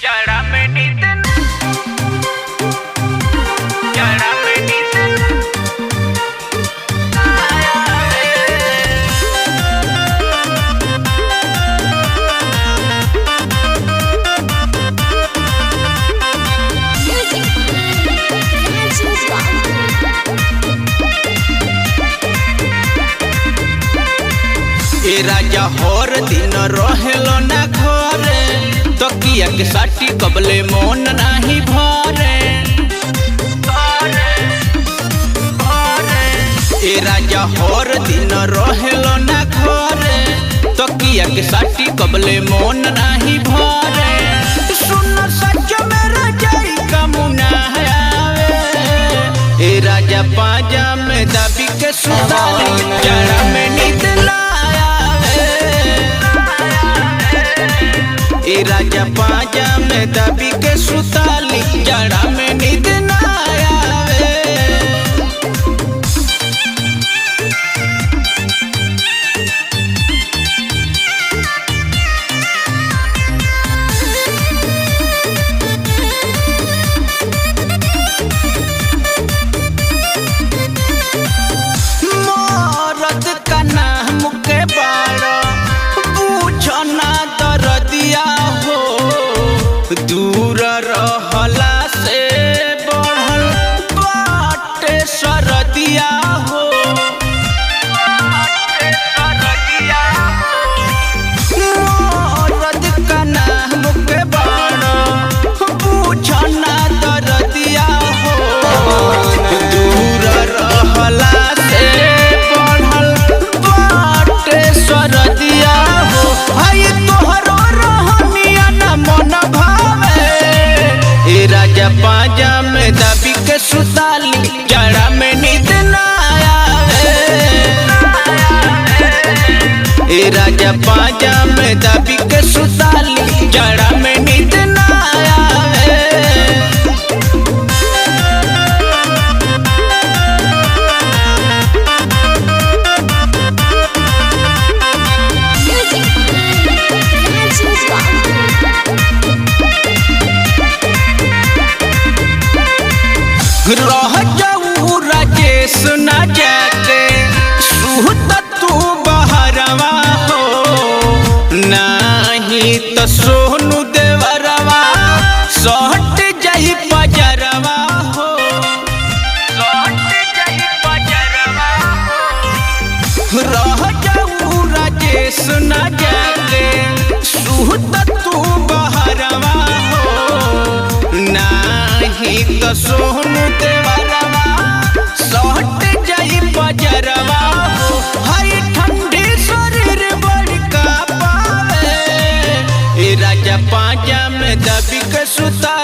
जड़ा में नींद जड़ा में नींद ए राजा हर दिन रहेलो ना घरे तकिया के साटी कबले मन नाही भरे। ए राजा हर दिन रहेलो ना घरे तकिया के साटी कबले मन नाही भरे। सुन सच मेरा जाई कमुना आवे ए राजा पाजा में दबी के सुताली जड़ा में नींद ए राजा पाजा में दबी के सुताली जड़ा में नींद ना आवे। मरद का नाम के बाड़ा पूछो ना दर्दिया हो दूर रहला से बढ़ल बाटे सरदिया हो। मरद का नाम के बाड़ा पूछो ना दर्दिया हो दूर रहला से बढ़ल बाटे सरदिया हो। भाई तोहरो रहनिया ना मन भावे ए राजा पाजा में दबी के सुताली जड़ा में नींद ना आवे। ए राजा पाजा में दबी के सुताली जड़ा में नींद ना आवे। रह जाऊ राजेश ना जाके सुहत तू बहरवा हो नाही तो सोनू देवरवा सहट जाई पजरवा हो। रह जाऊ राजेश ना जाके सुहत तू बहरवा हो नाही तो सोनू देवरवा सहट जाई पजरवा हो। हाय ठंडी शरीर बड़का पावे ए राजा पाजा में दबी के सुता